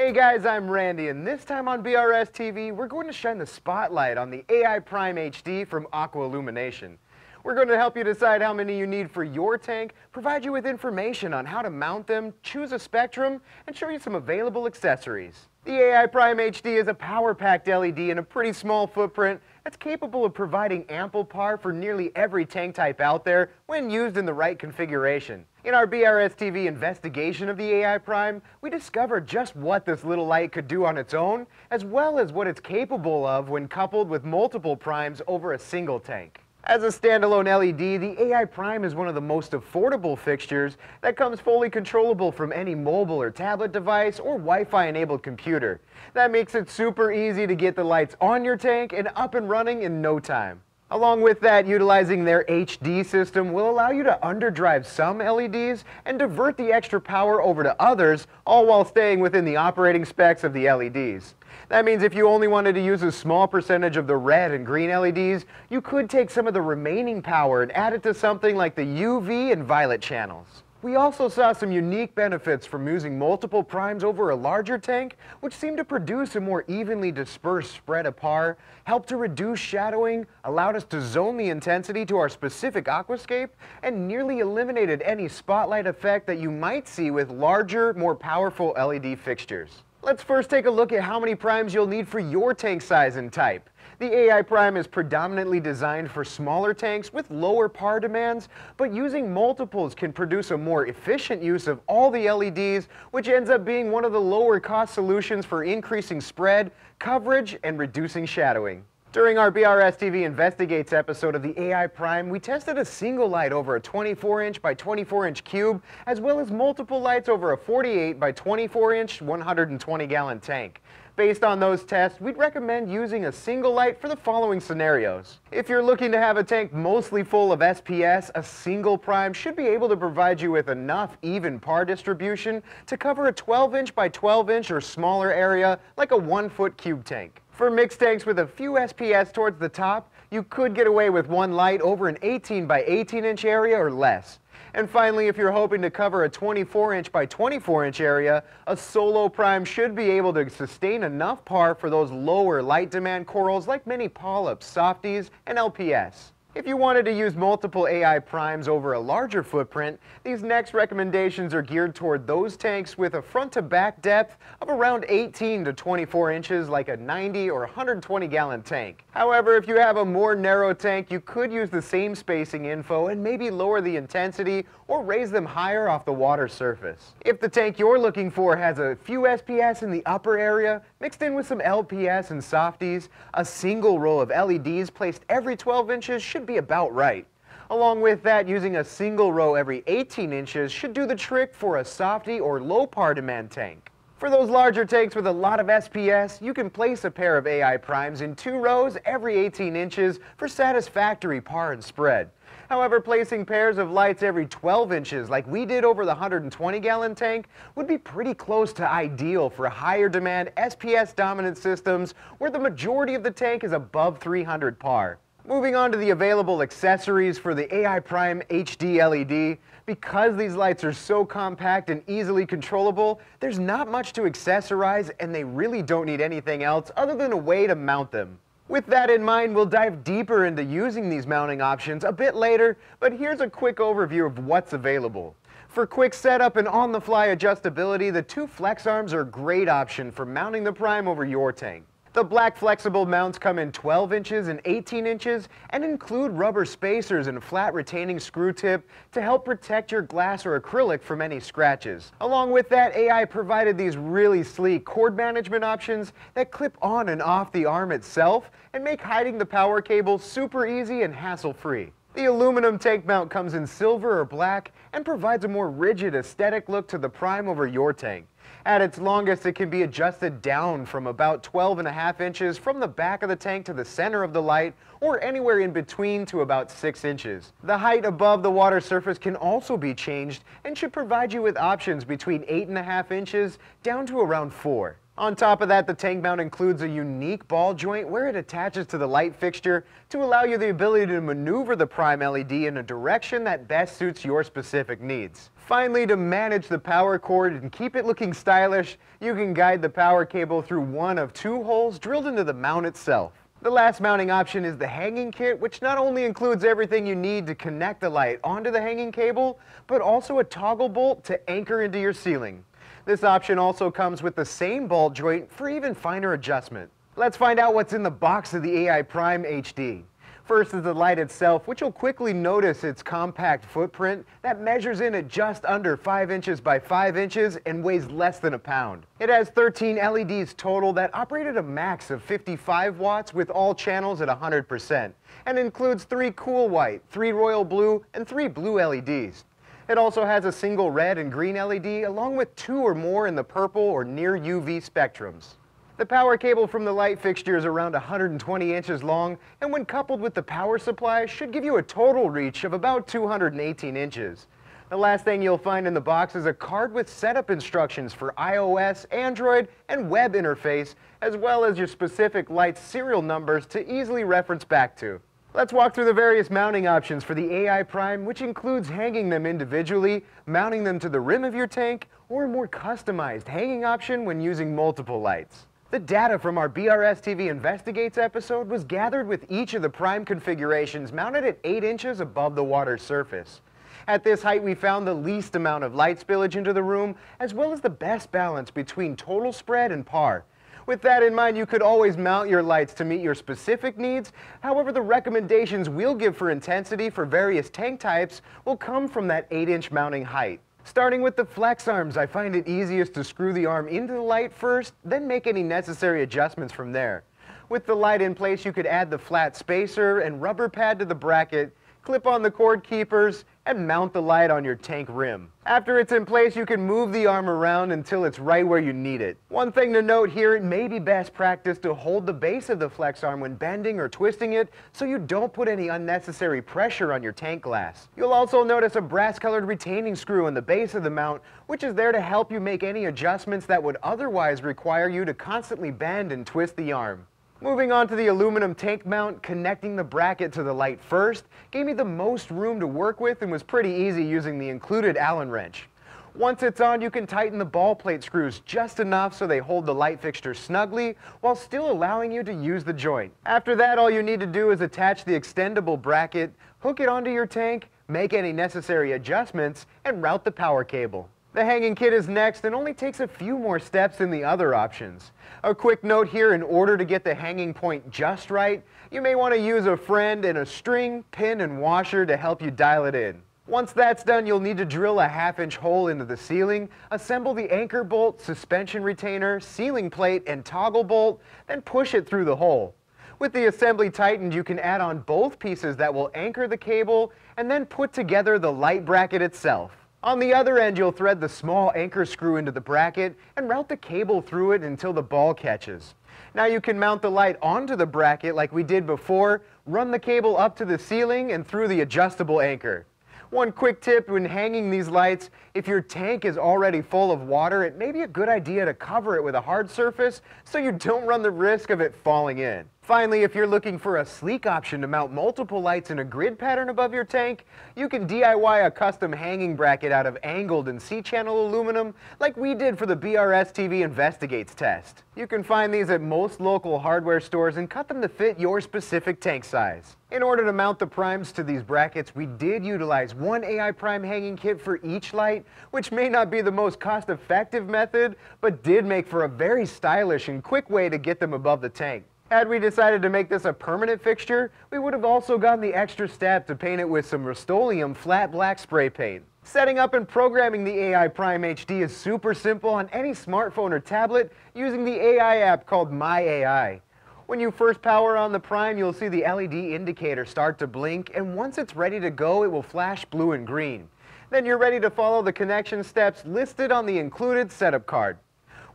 Hey guys, I'm Randy, and this time on BRStv, we're going to shine the spotlight on the AI Prime HD from AquaIllumination. We're going to help you decide how many you need for your tank, provide you with information on how to mount them, choose a spectrum, and show you some available accessories. The AI Prime HD is a power-packed LED in a pretty small footprint that's capable of providing ample power for nearly every tank type out there when used in the right configuration. In our BRStv investigation of the AI Prime, we discovered just what this little light could do on its own, as well as what it's capable of when coupled with multiple primes over a single tank. As a standalone LED, the AI Prime is one of the most affordable fixtures that comes fully controllable from any mobile or tablet device or Wi-Fi enabled computer. That makes it super easy to get the lights on your tank and up and running in no time. Along with that, utilizing their HD system will allow you to underdrive some LEDs and divert the extra power over to others, all while staying within the operating specs of the LEDs. That means if you only wanted to use a small percentage of the red and green LEDs, you could take some of the remaining power and add it to something like the UV and violet channels. We also saw some unique benefits from using multiple primes over a larger tank, which seemed to produce a more evenly dispersed spread of par, helped to reduce shadowing, allowed us to zone the intensity to our specific aquascape, and nearly eliminated any spotlight effect that you might see with larger, more powerful LED fixtures. Let's first take a look at how many primes you'll need for your tank size and type. The AI Prime is predominantly designed for smaller tanks with lower par demands, but using multiples can produce a more efficient use of all the LEDs, which ends up being one of the lower cost solutions for increasing spread, coverage, and reducing shadowing. During our BRStv Investigates episode of the AI Prime, we tested a single light over a 24-inch by 24-inch cube, as well as multiple lights over a 48 by 24-inch 120-gallon tank. Based on those tests, we'd recommend using a single light for the following scenarios. If you're looking to have a tank mostly full of SPS, a single prime should be able to provide you with enough even par distribution to cover a 12-inch by 12-inch or smaller area like a 1-foot cube tank. For mixed tanks with a few SPS towards the top, you could get away with one light over an 18 by 18-inch area or less. And finally, if you're hoping to cover a 24-inch by 24-inch area, a solo prime should be able to sustain enough par for those lower light demand corals like many polyps, softies, and LPS. If you wanted to use multiple AI primes over a larger footprint, these next recommendations are geared toward those tanks with a front-to-back depth of around 18 to 24 inches like a 90 or 120-gallon tank. However, if you have a more narrow tank, you could use the same spacing info and maybe lower the intensity or raise them higher off the water surface. If the tank you're looking for has a few SPS in the upper area, mixed in with some LPS and softies, a single row of LEDs placed every 12 inches should be about right. Along with that, using a single row every 18 inches should do the trick for a softy or low par demand tank. For those larger tanks with a lot of SPS, you can place a pair of AI primes in 2 rows every 18 inches for satisfactory par and spread. However, placing pairs of lights every 12 inches like we did over the 120-gallon tank would be pretty close to ideal for higher demand SPS dominant systems where the majority of the tank is above 300 par. Moving on to the available accessories for the AI Prime HD LED, because these lights are so compact and easily controllable, there's not much to accessorize and they really don't need anything else other than a way to mount them. With that in mind, we'll dive deeper into using these mounting options a bit later, but here's a quick overview of what's available. For quick setup and on-the-fly adjustability, the 2 flex arms are a great option for mounting the prime over your tank. The black flexible mounts come in 12 inches and 18 inches and include rubber spacers and flat retaining screw tip to help protect your glass or acrylic from any scratches. Along with that, AI provided these really sleek cord management options that clip on and off the arm itself and make hiding the power cable super easy and hassle-free. The aluminum tank mount comes in silver or black and provides a more rigid aesthetic look to the prime over your tank. At its longest, it can be adjusted down from about 12.5 inches from the back of the tank to the center of the light, or anywhere in between to about 6 inches. The height above the water surface can also be changed and should provide you with options between 8.5 inches down to around 4. On top of that, the tank mount includes a unique ball joint where it attaches to the light fixture to allow you the ability to maneuver the prime LED in a direction that best suits your specific needs. Finally, to manage the power cord and keep it looking stylish, you can guide the power cable through one of 2 holes drilled into the mount itself. The last mounting option is the hanging kit, which not only includes everything you need to connect the light onto the hanging cable, but also a toggle bolt to anchor into your ceiling. This option also comes with the same ball joint for even finer adjustment. Let's find out what's in the box of the AI Prime HD. First is the light itself, which you'll quickly notice its compact footprint that measures in at just under 5 inches by 5 inches and weighs less than a pound. It has 13 LEDs total that operate at a max of 55 watts with all channels at 100%, and includes 3 cool white, 3 royal blue, and 3 blue LEDs. It also has a single red and green LED along with 2 or more in the purple or near UV spectrums. The power cable from the light fixture is around 120 inches long, and when coupled with the power supply should give you a total reach of about 218 inches. The last thing you'll find in the box is a card with setup instructions for iOS, Android, and web interface, as well as your specific light serial numbers to easily reference back to. Let's walk through the various mounting options for the AI Prime, which includes hanging them individually, mounting them to the rim of your tank, or a more customized hanging option when using multiple lights. The data from our BRStv Investigates episode was gathered with each of the Prime configurations mounted at 8 inches above the water's surface. At this height, we found the least amount of light spillage into the room, as well as the best balance between total spread and par. With that in mind, you could always mount your lights to meet your specific needs. However, the recommendations we'll give for intensity for various tank types will come from that 8-inch mounting height. Starting with the flex arms, I find it easiest to screw the arm into the light first, then make any necessary adjustments from there. With the light in place, you could add the flat spacer and rubber pad to the bracket, clip on the cord keepers, and mount the light on your tank rim. After it's in place, you can move the arm around until it's right where you need it. One thing to note here, it may be best practice to hold the base of the flex arm when bending or twisting it so you don't put any unnecessary pressure on your tank glass. You'll also notice a brass-colored retaining screw in the base of the mount, which is there to help you make any adjustments that would otherwise require you to constantly bend and twist the arm. Moving on to the aluminum tank mount, connecting the bracket to the light first gave me the most room to work with and was pretty easy using the included Allen wrench. Once it's on, you can tighten the ball plate screws just enough so they hold the light fixture snugly while still allowing you to use the joint. After that, all you need to do is attach the extendable bracket, hook it onto your tank, make any necessary adjustments, and route the power cable. The hanging kit is next and only takes a few more steps than the other options. A quick note here, in order to get the hanging point just right, you may want to use a friend and a string, pin, and washer to help you dial it in. Once that's done, you'll need to drill a 1/2-inch hole into the ceiling, assemble the anchor bolt, suspension retainer, ceiling plate, and toggle bolt, then push it through the hole. With the assembly tightened, you can add on both pieces that will anchor the cable and then put together the light bracket itself. On the other end, you'll thread the small anchor screw into the bracket and route the cable through it until the ball catches. Now you can mount the light onto the bracket like we did before, run the cable up to the ceiling and through the adjustable anchor. One quick tip when hanging these lights, if your tank is already full of water, it may be a good idea to cover it with a hard surface so you don't run the risk of it falling in. Finally, if you're looking for a sleek option to mount multiple lights in a grid pattern above your tank, you can DIY a custom hanging bracket out of angled and C-channel aluminum like we did for the BRStv Investigates test. You can find these at most local hardware stores and cut them to fit your specific tank size. In order to mount the primes to these brackets, we did utilize one AI Prime hanging kit for each light, which may not be the most cost-effective method, but did make for a very stylish and quick way to get them above the tank. Had we decided to make this a permanent fixture, we would have also gone the extra step to paint it with some Rust-Oleum flat black spray paint. Setting up and programming the AI Prime HD is super simple on any smartphone or tablet using the AI app called My AI. When you first power on the Prime, you'll see the LED indicator start to blink, and once it's ready to go, it will flash blue and green. Then you're ready to follow the connection steps listed on the included setup card.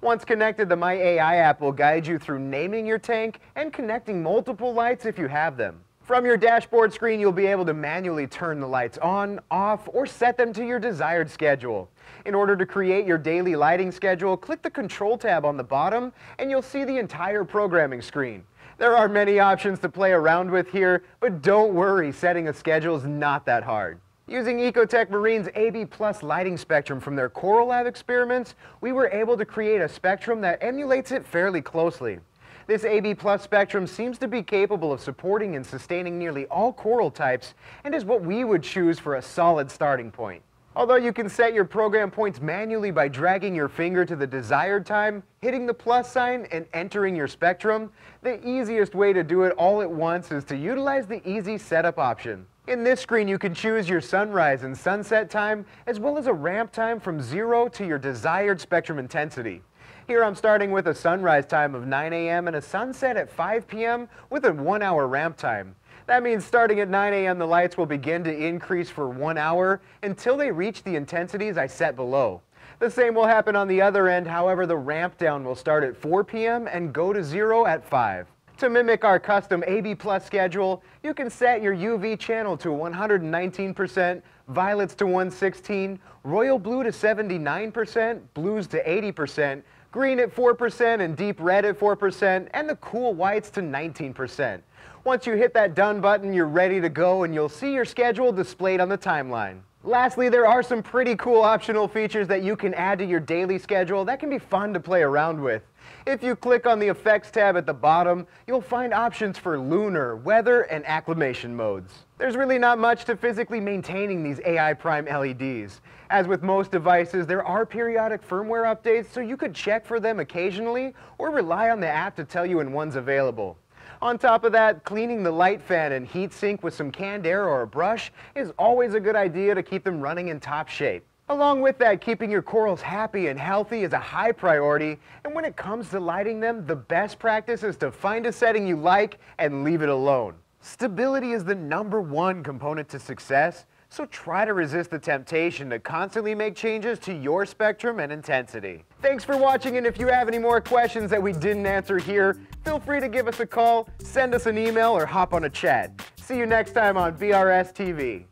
Once connected, the My AI app will guide you through naming your tank and connecting multiple lights if you have them. From your dashboard screen, you'll be able to manually turn the lights on, off, or set them to your desired schedule. In order to create your daily lighting schedule, click the Control tab on the bottom, and you'll see the entire programming screen. There are many options to play around with here, but don't worry, setting a schedule is not that hard. Using Ecotech Marine's AB+ lighting spectrum from their Coral Lab experiments, we were able to create a spectrum that emulates it fairly closely. This AB+ spectrum seems to be capable of supporting and sustaining nearly all coral types and is what we would choose for a solid starting point. Although you can set your program points manually by dragging your finger to the desired time, hitting the plus sign, and entering your spectrum, the easiest way to do it all at once is to utilize the Easy Setup option. In this screen, you can choose your sunrise and sunset time, as well as a ramp time from 0 to your desired spectrum intensity. Here I'm starting with a sunrise time of 9 a.m. and a sunset at 5 p.m. with a 1-hour ramp time. That means starting at 9 a.m. the lights will begin to increase for 1 hour until they reach the intensities I set below. The same will happen on the other end, however the ramp down will start at 4 p.m. and go to 0 at 5. To mimic our custom AB+ schedule, you can set your UV channel to 119%, violets to 116, royal blue to 79%, blues to 80%, green at 4%, and deep red at 4%, and the cool whites to 19%. Once you hit that done button, you're ready to go, and you'll see your schedule displayed on the timeline. Lastly, there are some pretty cool optional features that you can add to your daily schedule that can be fun to play around with. If you click on the Effects tab at the bottom, you'll find options for lunar, weather, and acclimation modes. There's really not much to physically maintaining these AI Prime LEDs. As with most devices, there are periodic firmware updates, so you could check for them occasionally or rely on the app to tell you when one's available. On top of that, cleaning the light fan and heat sink with some canned air or a brush is always a good idea to keep them running in top shape. Along with that, keeping your corals happy and healthy is a high priority, and when it comes to lighting them, the best practice is to find a setting you like and leave it alone. Stability is the #1 component to success, so try to resist the temptation to constantly make changes to your spectrum and intensity. Thanks for watching, and if you have any more questions that we didn't answer here, feel free to give us a call, send us an email, or hop on a chat. See you next time on BRStv.